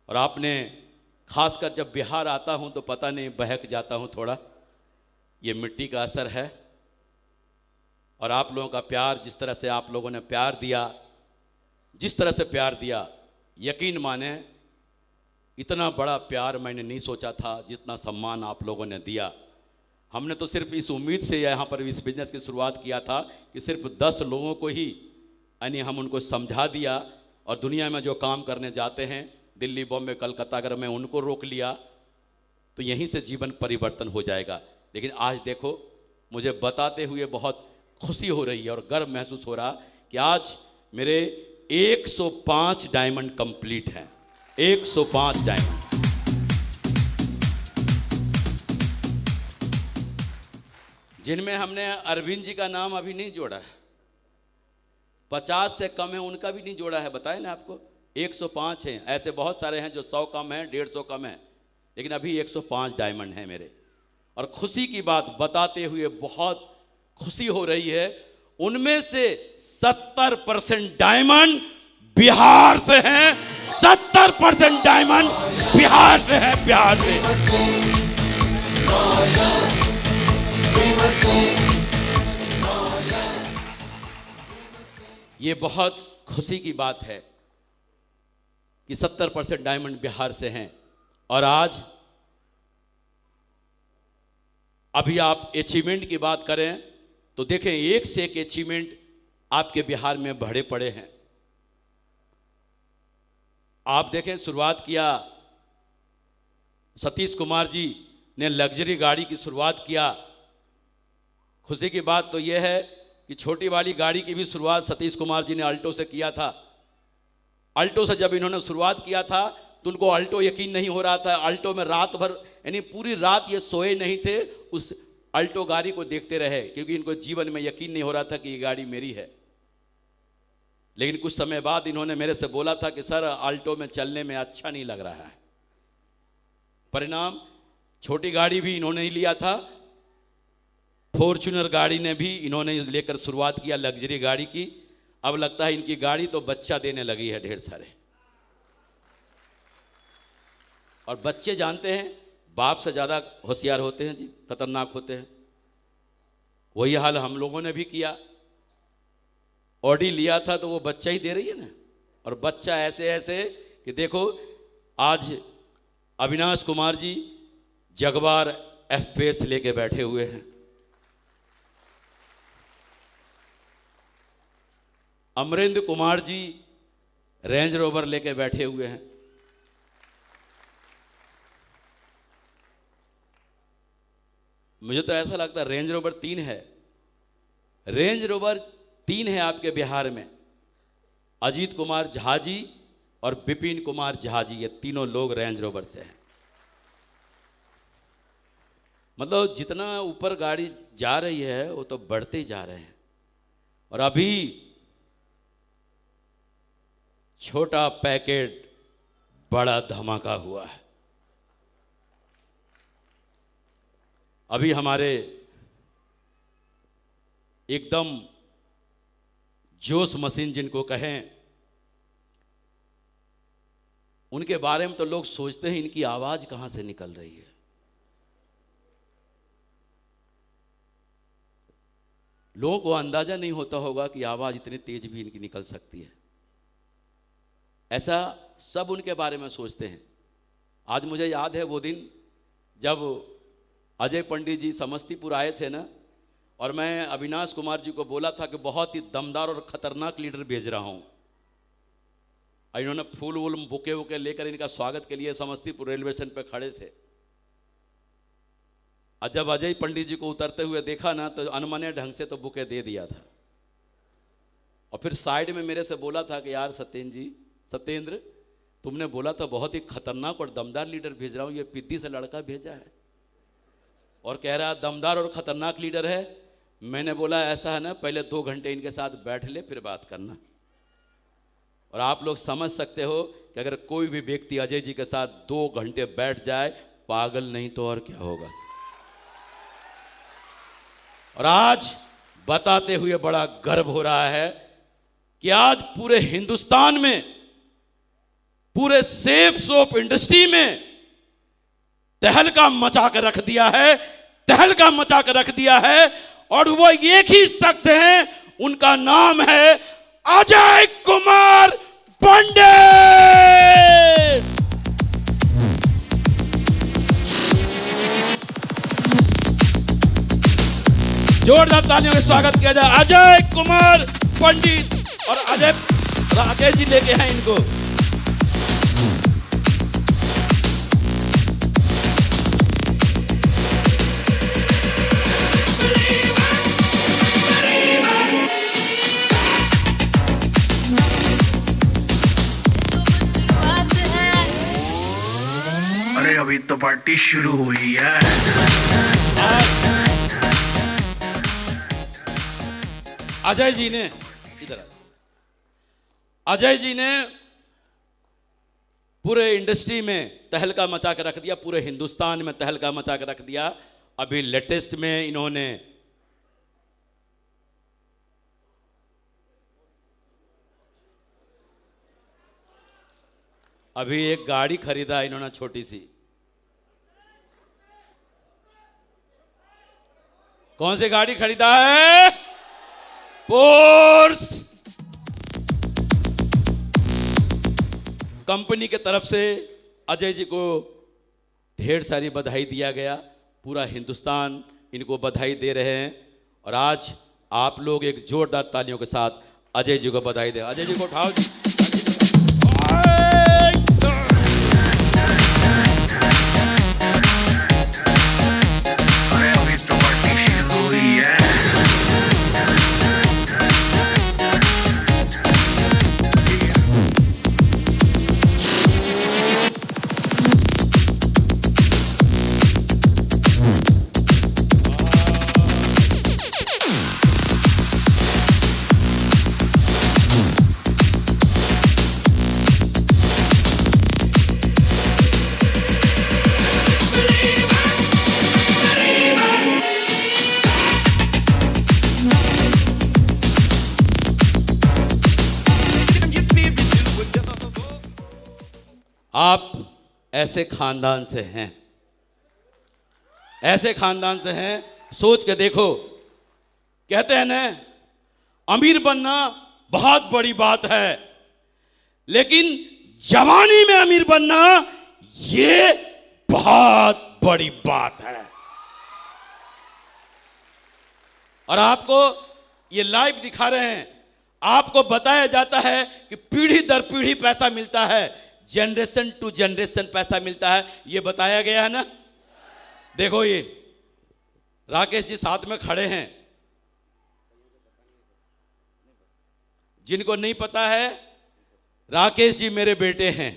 और आपने खासकर जब बिहार आता हूं तो पता नहीं बहक जाता हूं थोड़ा, ये मिट्टी का असर है। और आप लोगों का प्यार, जिस तरह से आप लोगों ने प्यार दिया, जिस तरह से प्यार दिया, यकीन माने इतना बड़ा प्यार मैंने नहीं सोचा था, जितना सम्मान आप लोगों ने दिया। हमने तो सिर्फ इस उम्मीद से यहाँ पर इस बिजनेस की शुरुआत किया था कि सिर्फ 10 लोगों को ही यानी हम उनको समझा दिया, और दुनिया में जो काम करने जाते हैं दिल्ली, बॉम्बे, कलकत्ता, अगर मैं उनको रोक लिया तो यहीं से जीवन परिवर्तन हो जाएगा। लेकिन आज देखो, मुझे बताते हुए बहुत खुशी हो रही है और गर्व महसूस हो रहा कि आज मेरे 105 डायमंड कंप्लीट हैं। 105 डायमंड। जिनमें हमने अरविंद जी का नाम अभी नहीं जोड़ा है, 50 से कम है उनका भी नहीं जोड़ा है, बताए ना आपको। 105 हैं, ऐसे बहुत सारे हैं जो 100 कम है, 150 कम है, लेकिन अभी 105 डायमंड हैं मेरे। और खुशी की बात बताते हुए बहुत खुशी हो रही है, उनमें से 70% डायमंड बिहार से हैं। 70% डायमंड बिहार से है, बिहार से। ये बहुत खुशी की बात है कि 70% डायमंड बिहार से हैं। और आज अभी आप अचीवमेंट की बात करें तो देखें, एक से एक अचीवमेंट आपके बिहार में बढ़े पड़े हैं। आप देखें, शुरुआत किया सतीश कुमार जी ने, लग्जरी गाड़ी की शुरुआत किया। खुशी की बात तो यह है कि छोटी वाली गाड़ी की भी शुरुआत सतीश कुमार जी ने अल्टो से किया था। अल्टो से जब इन्होंने शुरुआत किया था तो उनको अल्टो यकीन नहीं हो रहा था। अल्टो में रात भर, यानी पूरी रात ये सोए नहीं थे, उस अल्टो गाड़ी को देखते रहे, क्योंकि इनको जीवन में यकीन नहीं हो रहा था कि ये गाड़ी मेरी है। लेकिन कुछ समय बाद इन्होंने मेरे से बोला था कि सर, अल्टो में चलने में अच्छा नहीं लग रहा है। परिणाम, छोटी गाड़ी भी इन्होंने ही लिया था, फॉर्च्यूनर गाड़ी ने भी इन्होंने लेकर शुरुआत किया, लग्जरी गाड़ी की। अब लगता है इनकी गाड़ी तो बच्चा देने लगी है ढेर सारे। और बच्चे जानते हैं, बाप से ज़्यादा होशियार होते हैं जी, खतरनाक होते हैं। वही हाल हम लोगों ने भी किया। ऑडी लिया था तो वो बच्चा ही दे रही है ना, और बच्चा ऐसे ऐसे कि देखो, आज अविनाश कुमार जी जगवार एफ लेके बैठे हुए हैं। अमरेंद्र कुमार जी रेंज रोवर लेके बैठे हुए हैं। मुझे तो ऐसा लगता है रेंज रोवर 3 है, रेंज रोवर 3 है आपके बिहार में। अजीत कुमार झा जी और विपिन कुमार झा जी, ये तीनों लोग रेंज रोवर से हैं। मतलब जितना ऊपर गाड़ी जा रही है वो तो बढ़ते ही जा रहे हैं। और अभी छोटा पैकेट बड़ा धमाका हुआ है। अभी हमारे एकदम जोश मशीन जिनको कहें, उनके बारे में तो लोग सोचते हैं इनकी आवाज कहां से निकल रही है। लोगों को अंदाजा नहीं होता होगा कि आवाज इतनी तेज भी इनकी निकल सकती है। ऐसा सब उनके बारे में सोचते हैं। आज मुझे याद है वो दिन जब अजय पंडित जी समस्तीपुर आए थे ना, और मैं अविनाश कुमार जी को बोला था कि बहुत ही दमदार और ख़तरनाक लीडर भेज रहा हूँ। इन्होंने फूल वूल बुके वुके लेकर इनका स्वागत के लिए समस्तीपुर रेलवे स्टेशन पर खड़े थे। और जब अजय पंडित जी को उतरते हुए देखा ना, तो अनमने ढंग से तो बुके दे दिया था। और फिर साइड में मेरे से बोला था कि यार सत्येंद्र, तुमने बोला था बहुत ही खतरनाक और दमदार लीडर भेज रहा हूँ, ये पिद्दी से लड़का भेजा है और कह रहा दमदार और ख़तरनाक लीडर है। मैंने बोला ऐसा है ना, पहले 2 घंटे इनके साथ बैठ ले फिर बात करना। और आप लोग समझ सकते हो कि अगर कोई भी व्यक्ति अजय जी के साथ 2 घंटे बैठ जाए पागल नहीं तो और क्या होगा। और आज बताते हुए बड़ा गर्व हो रहा है कि आज पूरे हिंदुस्तान में, पूरे सेफ सोप इंडस्ट्री में तहलका मचा कर रख दिया है, तहलका मचा कर रख दिया है। और वो एक ही शख्स हैं, उनका नाम है अजय कुमार पांडे। जोरदार तालियों से स्वागत किया जाए अजय कुमार पंडित। और अजय राकेश जी लेके हैं इनको। अरे अभी तो पार्टी शुरू हुई है। अजय जी ने इधर अजय जी ने पूरे इंडस्ट्री में तहलका मचा कर रख दिया, पूरे हिंदुस्तान में तहलका मचा कर रख दिया। अभी लेटेस्ट में इन्होंने अभी एक गाड़ी खरीदा इन्होंने छोटी सी। कौन सी गाड़ी खरीदा है? पोर्स। कंपनी के तरफ से अजय जी को ढेर सारी बधाई दिया गया। पूरा हिंदुस्तान इनको बधाई दे रहे हैं। और आज आप लोग एक जोरदार तालियों के साथ अजय जी को बधाई दें। अजय जी को उठाओ जी। अरे अभी तो पार्टी शुरू हुई है। आप ऐसे खानदान से हैं, ऐसे खानदान से हैं, सोच के देखो। कहते हैं ना, अमीर बनना बहुत बड़ी बात है, लेकिन जवानी में अमीर बनना ये बहुत बड़ी बात है। और आपको ये लाइव दिखा रहे हैं, आपको बताया जाता है कि पीढ़ी दर पीढ़ी पैसा मिलता है, जनरेशन टू जनरेशन पैसा मिलता है, ये बताया गया है ना। देखो ये राकेश जी साथ में खड़े हैं। जिनको नहीं पता है, राकेश जी मेरे बेटे हैं।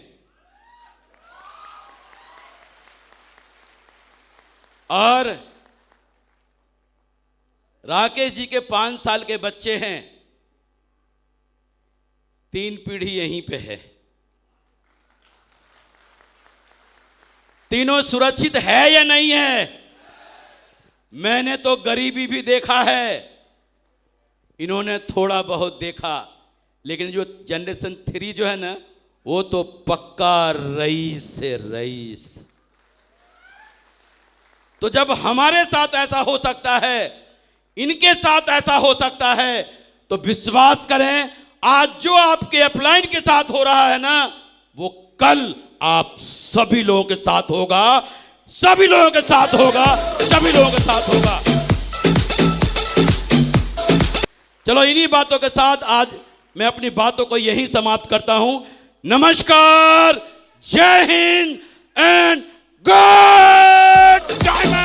और राकेश जी के 5 साल के बच्चे हैं। 3 पीढ़ी यहीं पे है। तीनों सुरक्षित है या नहीं है? मैंने तो गरीबी भी देखा है, इन्होंने थोड़ा बहुत देखा। लेकिन जो जनरेशन 3 जो है ना, वो तो पक्का रईस से रईस। तो जब हमारे साथ ऐसा हो सकता है, इनके साथ ऐसा हो सकता है, तो विश्वास करें, आज जो आपके अपलाइन के साथ हो रहा है ना, वो कल आप सभी लोगों के साथ होगा, सभी लोगों के साथ होगा, सभी लोगों के साथ होगा। चलो इन्हीं बातों के साथ आज मैं अपनी बातों को यहीं समाप्त करता हूं। नमस्कार, जय हिंद एंड गुड टाइम।